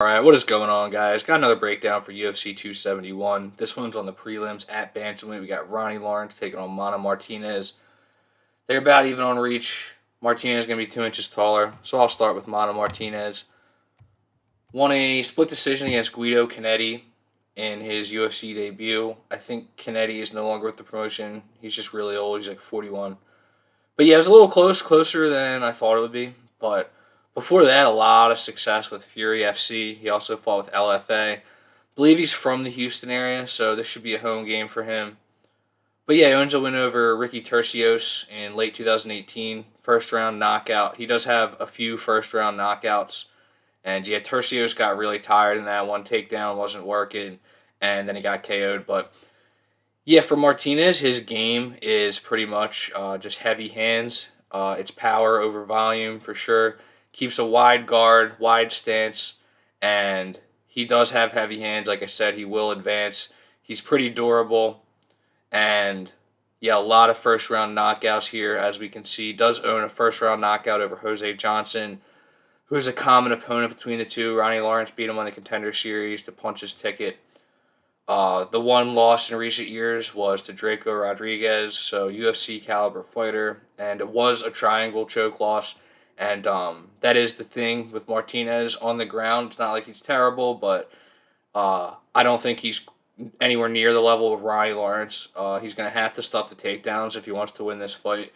Alright, what is going on, guys? Got another breakdown for UFC 271. This one's on the prelims at bantamweight. We got Ronnie Lawrence taking on Martinez. They're about even on reach. Martinez is going to be 2 inches taller, so I'll start with Martinez. Won a split decision against Guido Canetti in his UFC debut. I think Canetti is no longer with the promotion. He's just really old. He's like 41. But yeah, it was a little closer than I thought it would be, but before that, a lot of success with Fury FC. He also fought with LFA. Believe he's from the Houston area, so this should be a home game for him. But yeah, he owns a win over Ricky Tercios in late 2018. First round knockout. He does have a few first round knockouts. And yeah, Tercios got really tired in that one. Takedown wasn't working. And then he got KO'd. But yeah, for Martinez, his game is pretty much just heavy hands. It's power over volume for sure. Keeps a wide guard, wide stance, and he does have heavy hands. Like I said, he will advance. He's pretty durable, and yeah, a lot of first round knockouts here, as we can see. Does own a first round knockout over Jose Johnson, who is a common opponent between the two. Ronnie Lawrence beat him on the Contender Series to punch his ticket. The one loss in recent years was to Draco Rodriguez, so UFC caliber fighter, and it was a triangle choke loss. And that is the thing with Martinez on the ground. It's not like he's terrible, but I don't think he's anywhere near the level of Ronnie Lawrence. He's going to have to stuff the takedowns if he wants to win this fight.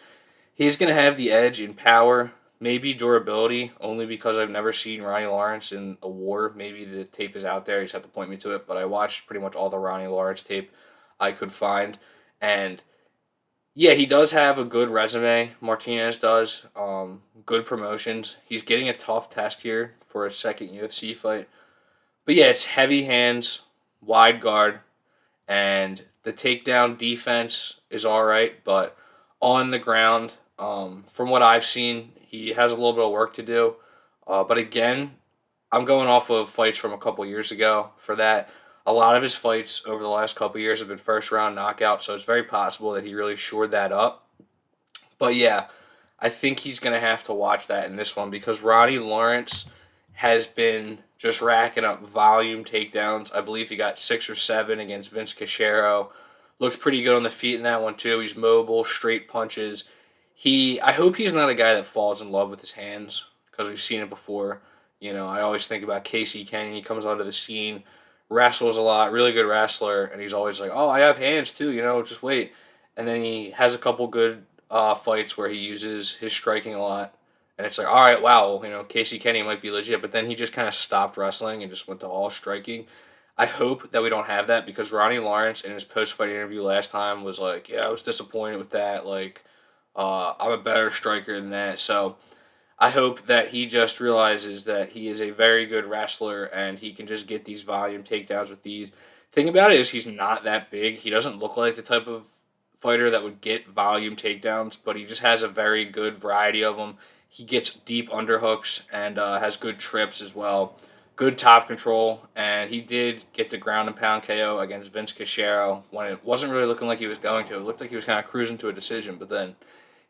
He's going to have the edge in power, maybe durability, only because I've never seen Ronnie Lawrence in a war. Maybe the tape is out there. You just have to point me to it. But I watched pretty much all the Ronnie Lawrence tape I could find. And yeah, he does have a good resume. Martinez does. Good promotions. He's getting a tough test here for his second UFC fight. But yeah, it's heavy hands, wide guard, and the takedown defense is all right. But on the ground, from what I've seen, he has a little bit of work to do. But again, I'm going off of fights from a couple years ago for that. A lot of his fights over the last couple years have been first round knockout, so it's very possible that he really shored that up. But yeah, I think he's going to have to watch that in this one because Ronnie Lawrence has been just racking up volume takedowns. I believe he got 6 or 7 against Vince Cachero. Looks pretty good on the feet in that one too. He's mobile, straight punches. I hope he's not a guy that falls in love with his hands because we've seen it before. You know, I always think about Casey Kenny. He comes onto the scene, wrestles a lot, really good wrestler, and he's always like, "Oh, I have hands too, just wait." And then he has a couple good fights where he uses his striking a lot, and it's like, all right, wow, Casey Kenny might be legit, but then he just kind of stopped wrestling and just went to all striking. I hope that we don't have that because Ronnie Lawrence in his post-fight interview last time was like, "Yeah, I was disappointed with that. Like, I'm a better striker than that." So I hope that he just realizes that he is a very good wrestler and he can just get these volume takedowns with these. Thing about it is he's not that big. He doesn't look like the type of fighter that would get volume takedowns, but he just has a very good variety of them. He gets deep underhooks and has good trips as well. Good top control, and he did get the ground and pound KO against Vince Cachero when it wasn't really looking like he was going to. It looked like he was kind of cruising to a decision, but then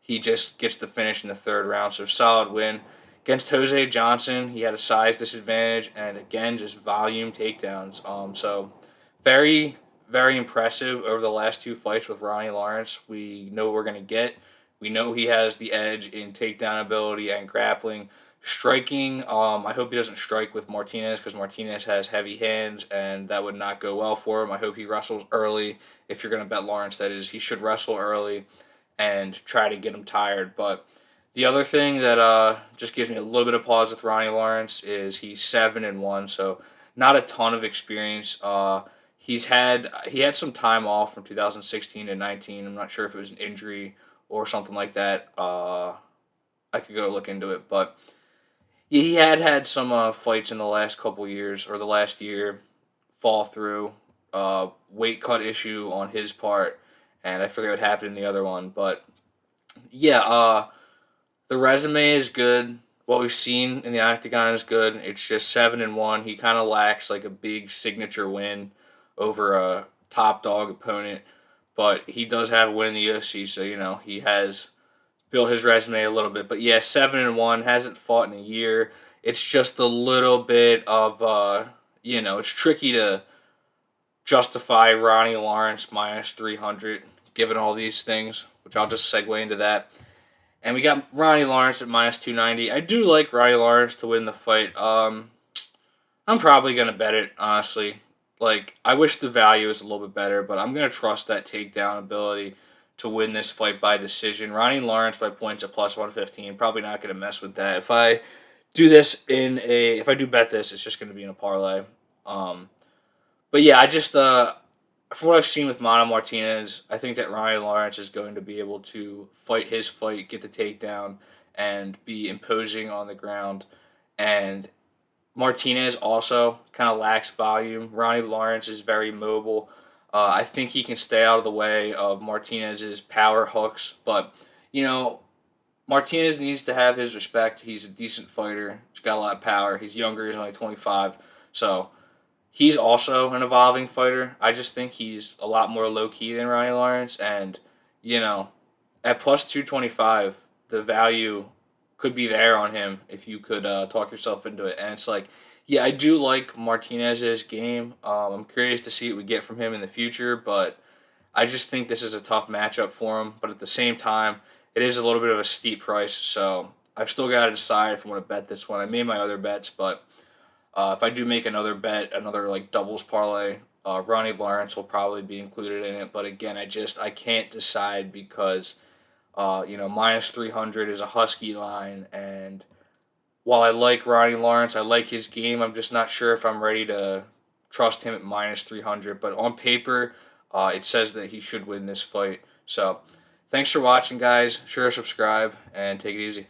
he just gets the finish in the third round. So solid win. Against Jose Johnson, he had a size disadvantage, and again, just volume takedowns. So very, very impressive over the last 2 fights with Ronnie Lawrence. We know what we're going to get. We know he has the edge in takedown ability and grappling. Striking, I hope he doesn't strike with Martinez because Martinez has heavy hands and that would not go well for him. I hope he wrestles early. If you're going to bet Lawrence, that is, he should wrestle early and try to get him tired. But the other thing that just gives me a little bit of pause with Ronnie Lawrence is he's 7-1, so not a ton of experience. He had some time off from 2016 to 19. I'm not sure if it was an injury or something like that. I could go look into it, but yeah, he had some fights in the last couple years or the last year fall through. Weight cut issue on his part, and I forget what happened in the other one, but yeah, the resume is good. What we've seen in the octagon is good. It's just 7-1. He kind of lacks like a big signature win over a top dog opponent, but he does have a win in the UFC, so he has built his resume a little bit. But yeah, 7-1, hasn't fought in a year. It's just a little bit of, it's tricky to justify Ronnie Lawrence minus 300, given all these things, which I'll just segue into that. And we got Ronnie Lawrence at minus 290. I do like Ronnie Lawrence to win the fight. I'm probably going to bet it, honestly. Like, I wish the value was a little bit better, but I'm going to trust that takedown ability to win this fight by decision. Ronnie Lawrence by points at plus 115. Probably not going to mess with that. If I do bet this, it's just going to be in a parlay. Um, but yeah, from what I've seen with Mana Martinez, I think that Ronnie Lawrence is going to be able to fight his fight, get the takedown, and be imposing on the ground. And Martinez also kind of lacks volume. Ronnie Lawrence is very mobile. I think he can stay out of the way of Martinez's power hooks, but you know, Martinez needs to have his respect. He's a decent fighter. He's got a lot of power. He's younger. He's only 25, so he's also an evolving fighter. I just think he's a lot more low key than Ronnie Lawrence, and you know, at plus 225, the value could be there on him if you could talk yourself into it. And it's like, yeah, I do like Martinez's game. I'm curious to see what we get from him in the future, but I just think this is a tough matchup for him. But at the same time, it is a little bit of a steep price, so I've still got to decide if I want to bet this one. I made my other bets, but if I do make another bet, another like doubles parlay, Ronnie Lawrence will probably be included in it. But again, I can't decide because minus 300 is a Husky line, and while I like Ronnie Lawrence, I like his game. I'm just not sure if I'm ready to trust him at minus 300. But on paper, it says that he should win this fight. So, thanks for watching, guys. Sure, subscribe and take it easy.